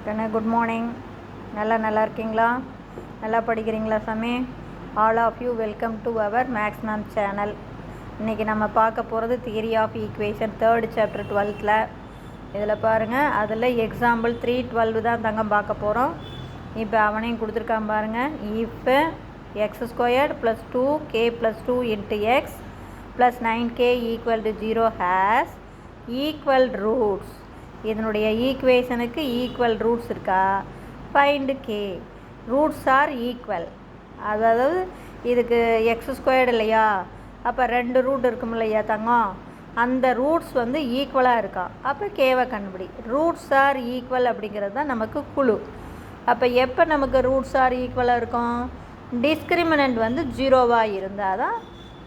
Good morning. நல்லா இருக்கீங்களா? நல்லா படிக்கிறீங்களா சாமி? All of you welcome to our maths ma'am channel. இன்றைக்கி நம்ம பார்க்க போகிறது theory of equation 3rd chapter 12th. இதில் பாருங்கள், அதில் எக்ஸாம்பிள் 3.12 தான் தங்கம் பார்க்க போகிறோம். இப்போ அவனையும் கொடுத்துருக்கான் பாருங்கள். இப்போ x² + 2k + 2 × x + 9k = 0 has equal roots. இதனுடைய ஈக்குவேஷனுக்கு ஈக்குவல் ரூட்ஸ் இருக்கா? Find k. Roots R equal. அதாவது இதுக்கு x² இல்லையா, அப்போ 2 ரூட் இருக்கும் இல்லையா தங்கம், அந்த ரூட்ஸ் வந்து ஈக்குவலாக இருக்கா. அப்போ கேவை கண்டுபிடி. ரூட்ஸ் ஆர் ஈக்குவல் அப்படிங்கிறது தான் நமக்கு குழு. அப்போ எப்போ நமக்கு ரூட்ஸ் ஆர் ஈக்குவலாக இருக்கும்? டிஸ்கிரிமினண்ட் வந்து 0வாக இருந்தால் தான்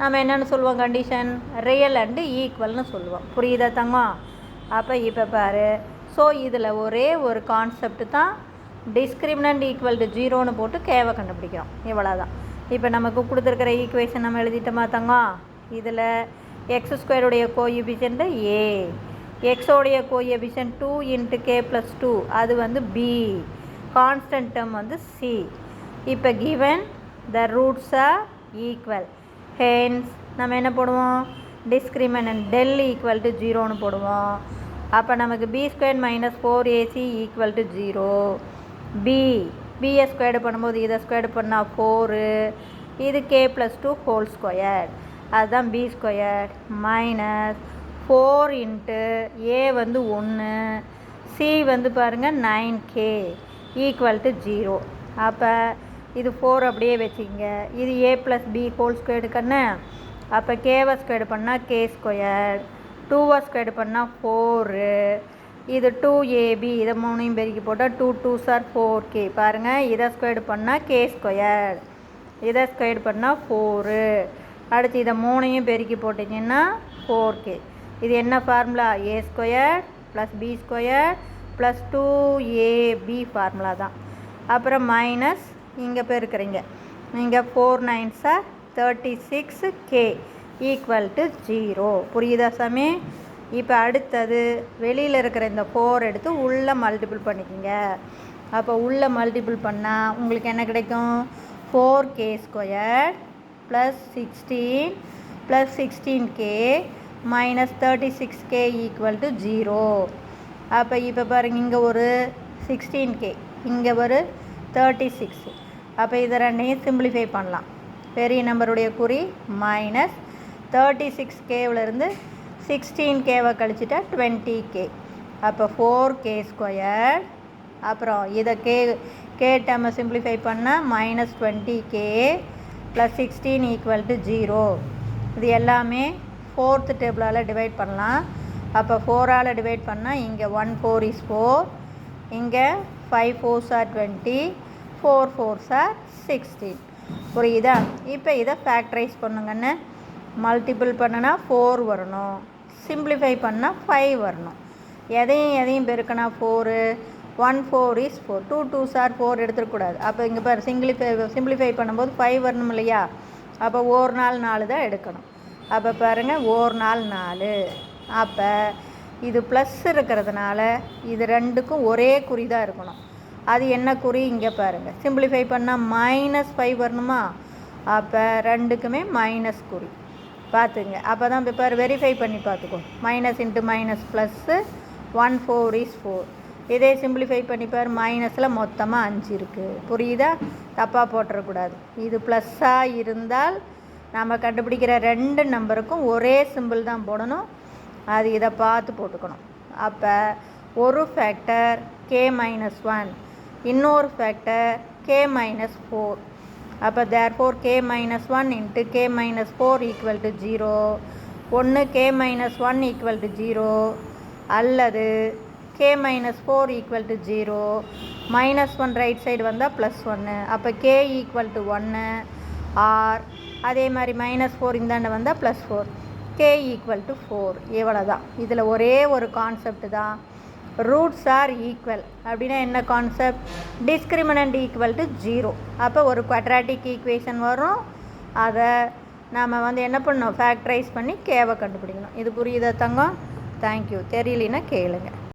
நம்ம என்னென்னு சொல்லுவோம், கண்டிஷன் ரியல் அண்டு ஈக்குவல்னு சொல்லுவோம். புரியுதா தங்கம்? அப்போ இப்போ பாரு, ஸோ இதில் ஒரே ஒரு கான்செப்ட் தான், டிஸ்கிரிமினண்ட் ஈக்குவல் டு 0ன்னு போட்டு கேவை கண்டுபிடிக்கிறோம். இவ்வளோதான். இப்போ நமக்கு கொடுத்துருக்கிற ஈக்குவேஷன் நம்ம எழுதிட்டோமா தங்கம்? இதில் x² கோஎஃபிஷியன்ட் a, எக்ஸோடைய கோஎஃபிஷியன்ட் 2 × k + 2, அது வந்து b, கான்ஸ்டன்ட் டேர்ம் வந்து c. இப்போ given the roots are equal, hence நம்ம என்ன போடுவோம், டிஸ்கிரிமினண்ட் del = 0ன்னு போடுவோம். அப்போ நமக்கு b² - 4ac = 0. b² பண்ணும்போது இதை ஸ்கொயர்டு பண்ணால் 4, இது k + 2 ஹோல் ஸ்கொயர், அதுதான் b² - 4 × a வந்து 1, c வந்து பாருங்கள் 9k = 0. அப்போ இது 4 அப்படியே வச்சுக்கிங்க. இது a + b ஹோல் ஸ்கொயர்டு கண்ணு. அப்போ கேவை ஸ்கொயர்டு பண்ணால் k², 2 ஸ்கொயர்டு பண்ணால் 4, இது 2ab, இதை 3ஐயும் பெருக்கி போட்டால் 2 2s are 4k. பாருங்கள், இதை ஸ்கொயர்டு பண்ணால் k², இதை ஸ்கொயர்டு பண்ணால் 4, அடுத்து இதை 3ஐயும் பெருக்கி போட்டிங்கன்னா 4k. இது என்ன formula? a² + b² + 2ab formula தான். அப்புறம் மைனஸ் இங்கே பெருக்கிறீங்க, இங்கே 4 9s are 36k = 0. புரியுதா சாமி? இப்போ அடுத்தது வெளியில் இருக்கிற இந்த 4 எடுத்து உள்ளே மல்டிபிள் பண்ணிக்கிங்க. அப்போ உள்ளே மல்டிபிள் பண்ணால் உங்களுக்கு என்ன கிடைக்கும்? 4k² + 16 + 16k - 36k = 0. அப்போ இப்போ பாருங்கள், இங்கே ஒரு 16k, இங்கே ஒரு 36. அப்போ இதை ரெண்டையும் சிம்பிளிஃபை பண்ணலாம். பெரிய நம்பருடைய குறி மைனஸ் 36kவிலேருந்து 16kவை கழிச்சிட்டா 20k. அப்போ 4k², அப்புறம் இதை கே டேர்மை சிம்பிளிஃபை பண்ணால் -20k + 16 = 0. இது எல்லாமே 4th டேபிளால் டிவைட் பண்ணலாம். அப்போ 4ஆல் டிவைட் பண்ணால் இங்கே 1 4 is 4, இங்கே 5 4s are 20, 4 4s are 16. புரியுதா? இப்போ இதை ஃபேக்டரைஸ் பண்ணுங்கன்னு. மல்டிபிள் பண்ணுனா 4 வரணும், சிம்பிளிஃபை பண்ணால் 5 வரணும். எதையும் பெருக்கினா 4, 1 4 is 4, 2 2s are 4 எடுத்துக்கூடாது. அப்போ இங்கே பாரு, சிம்பிளிஃபை பண்ணும்போது 5 வரணும் இல்லையா? அப்போ ஒரு நாள் 4 தான் எடுக்கணும். அப்போ பாருங்கள், ஒரு நாள் 4. அப்போ இது ப்ளஸ் இருக்கிறதுனால இது ரெண்டுக்கும் ஒரே குறி தான் இருக்கணும். அது என்ன குறி? இங்கே பாருங்கள், சிம்பிளிஃபை பண்ணால் -5 வரணுமா? அப்போ ரெண்டுக்குமே மைனஸ் குறி பார்த்துங்க. அப்போ தான் இப்போ வெரிஃபை பண்ணி பார்த்துக்கோ. -× -+, 1 4 is 4. இதே சிம்பிளிஃபை பண்ணிப்பார், மைனஸில் மொத்தமாக 5 இருக்குது. புரியுதா? தப்பாக போட்டுறக்கூடாது. இது ப்ளஸ்ஸாக இருந்தால் நம்ம கண்டுபிடிக்கிற 2 நம்பருக்கும் ஒரே சிம்பிள் தான் போடணும். அது இதை பார்த்து போட்டுக்கணும். அப்போ ஒரு ஃபேக்டர் k - 1, இன்னொரு ஃபேக்டர் k - 4. அப்போ தேர்ஃபோர் k - 1 × k - 4 = 0. ஒன்று k - 1 = 0, அல்லது k - 4 = 0. -1 ரைட் சைடு வந்தால் +1. அப்போ k = 1, ஆர் அதே மாதிரி -4 இந்தாண்ட வந்தால் +4, k = 4. இவ்வளோ தான். இதில் ஒரே ஒரு கான்செப்ட் தான், ரூட்ஸ் ஆர் ஈக்குவல். அப்படின்னா என்ன கான்செப்ட்? Discriminant equal to 0. அப்போ ஒரு குவாட்ராட்டிக் ஈக்குவேஷன் வரும், அதை நாம் வந்து என்ன பண்ணணும், ஃபேக்டரைஸ் பண்ணி கேவை கண்டுபிடிக்கணும். இது புரியுதா தங்கம்? தேங்க்யூ. தெரியலனா கேளுங்க.